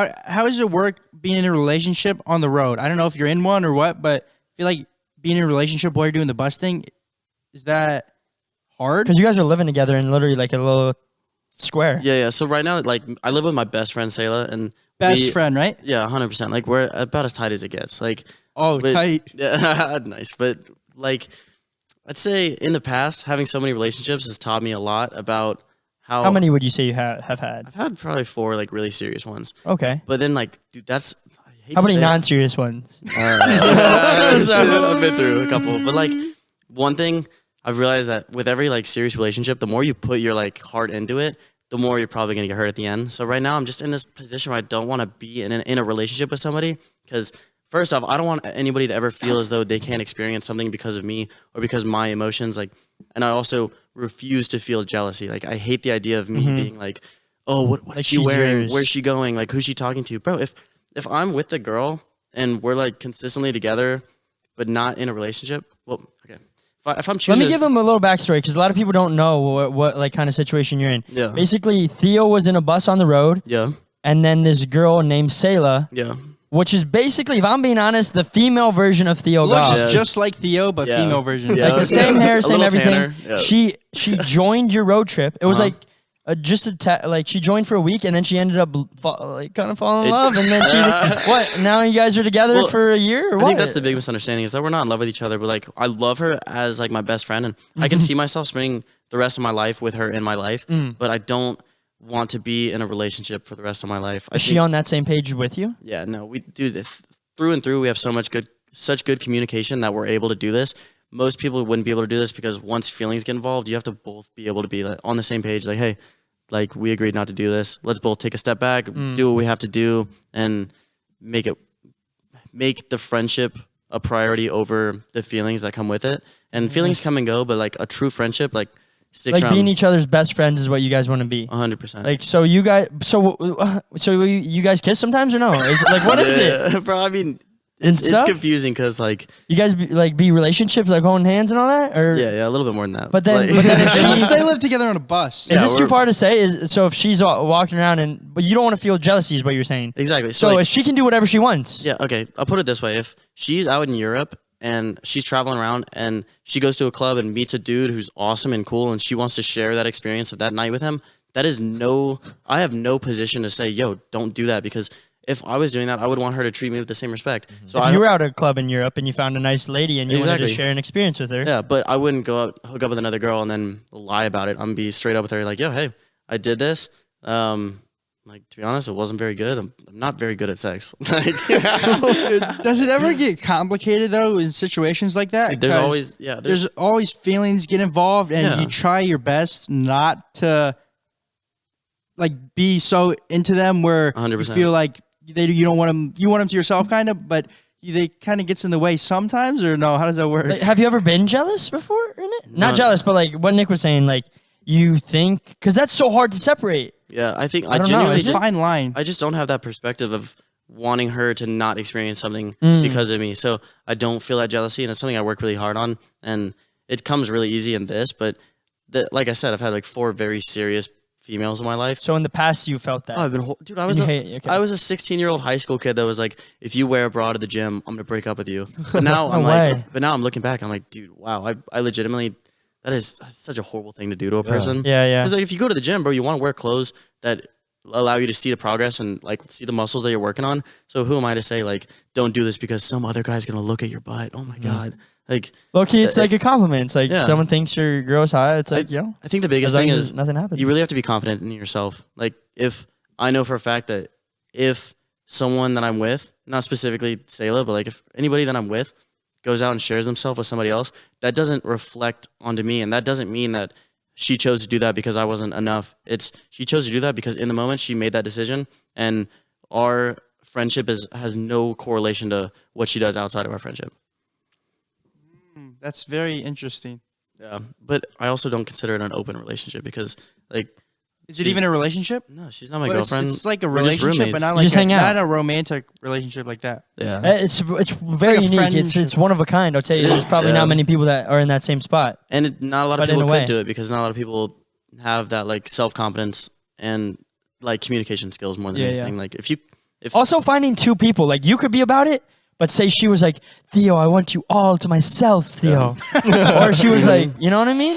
how does it work being in a relationship on the road? I don't know if you're in one or what, but I feel like being in a relationship while you're doing the bus thing, is that hard? Because you guys are living together in literally like a little square. Yeah. So right now, like, I live with my best friend, SALAH, and Best friend, right? Yeah, 100%. Like, we're about as tight as it gets. Like, tight. Yeah, nice. But, like, I'd say in the past, having so many relationships has taught me a lot about how many would you say you have had? I've had probably 4, like, really serious ones. Okay. But then, like, dude, how many non-serious ones? I've been through a couple. But, like, one thing I've realized that with every, like, serious relationship, the more you put your, like, heart into it, the more you're probably going to get hurt at the end. So right now I'm just in this position where I don't want to be in a relationship with somebody because first off, I don't want anybody to ever feel as though they can't experience something because of me or because of my emotions. Like, and I also refuse to feel jealousy. Like, I hate the idea of me being like, oh, what like is she wearing? Yours. Where's she going? Like, who's she talking to? Bro, if I'm with the girl and we're like consistently together, but not in a relationship, well, okay. If I'm choosing, let me give him a little backstory because a lot of people don't know what like kind of situation you're in. Yeah. Basically, Theo was in a bus on the road. Yeah. And then this girl named SALAH. Yeah. Which is basically, if I'm being honest, the female version of Theo Goff. Looks just like Theo, but female version. Yeah. Like the same hair, same everything. Yeah. She joined your road trip. It was like like she joined for a week and then she ended up kind of falling in love and then she what? Now you guys are together for a year or what? I think that's the big misunderstanding is that we're not in love with each other, but like I love her as like my best friend and I can see myself spending the rest of my life with her in my life, but I don't want to be in a relationship for the rest of my life. Is she on that same page with you? Yeah, no, we do through and through. We have such good communication that we're able to do this. Most people wouldn't be able to do this because once feelings get involved, you have to both be able to be like, on the same page. Like, hey, like we agreed not to do this. Let's both take a step back, do what we have to do, and make the friendship a priority over the feelings that come with it. And feelings come and go, but like a true friendship, like sticks like around. Being each other's best friends is what you guys want to be. 100%. Like, so you guys, so you guys kiss sometimes or no? Is it, like, what is it, bro? I mean. It's confusing because like you guys be relationships like holding hands and all that, or yeah, a little bit more than that. But then, like, if they live together on a bus. Is this too far to say? So if she's walking around but you don't want to feel jealousy, is what you're saying? Exactly. So like, if she can do whatever she wants. Yeah. Okay. I'll put it this way: if she's out in Europe and she's traveling around and she goes to a club and meets a dude who's awesome and cool, and she wants to share that experience of that night with him, I have no position to say, yo, don't do that because. If I was doing that, I would want her to treat me with the same respect. So if you were out at a club in Europe and you found a nice lady and you wanted to share an experience with her. Yeah, but I wouldn't go out, hook up with another girl and then lie about it. I'm going to be straight up with her like, yo, hey, I did this. Like, to be honest, it wasn't very good. I'm not very good at sex. Does it ever get complicated, though, in situations like that? There's always feelings get involved, and you try your best not to, like, be so into them where 100%. You feel like you don't want them. You want them to yourself, kind of, but they kind of gets in the way sometimes, or no? How does that work? Like, have you ever been jealous before in it? Not jealous, but like what Nick was saying, like you think because that's so hard to separate. Yeah, I think I genuinely it's a fine line. I just don't have that perspective of wanting her to not experience something because of me. So I don't feel that jealousy, and it's something I work really hard on, and it comes really easy in this. But like I said, I've had like 4 very serious females in my life. So in the past, you felt that? Oh, I was a 16-year-old high school kid that was like, if you wear a bra to the gym, I'm gonna break up with you. But now now I'm looking back, I'm like, dude, wow, I legitimately, that is such a horrible thing to do to a person. Yeah. Because like if you go to the gym, bro, you want to wear clothes that allow you to see the progress and like see the muscles that you're working on. So who am I to say like, don't do this because some other guy's gonna look at your butt? Oh my god. Like low-key, it's like a compliment. It's like someone thinks your girl's hot. It's like, I think the biggest thing is nothing happens. You really have to be confident in yourself. Like if I know for a fact that if someone that I'm with, not specifically SALAH, but like if anybody that I'm with goes out and shares themselves with somebody else, that doesn't reflect onto me, and that doesn't mean that she chose to do that because I wasn't enough. She chose to do that because in the moment she made that decision, and our friendship has no correlation to what she does outside of our friendship. That's very interesting. Yeah, but I also don't consider it an open relationship because, like, is it even a relationship? No, she's not my girlfriend. It's like a relationship, but not like not a romantic relationship like that. Yeah, it's very unique. It's one of a kind. I'll tell you, there's probably not many people that are in that same spot, and not a lot of people could do it because not a lot of people have that like self-confidence and like communication skills more than anything. Like if Also, finding two people, like you could be about it, but say she was like, Theo, I want you all to myself, Theo. Or she was like, you know what I mean?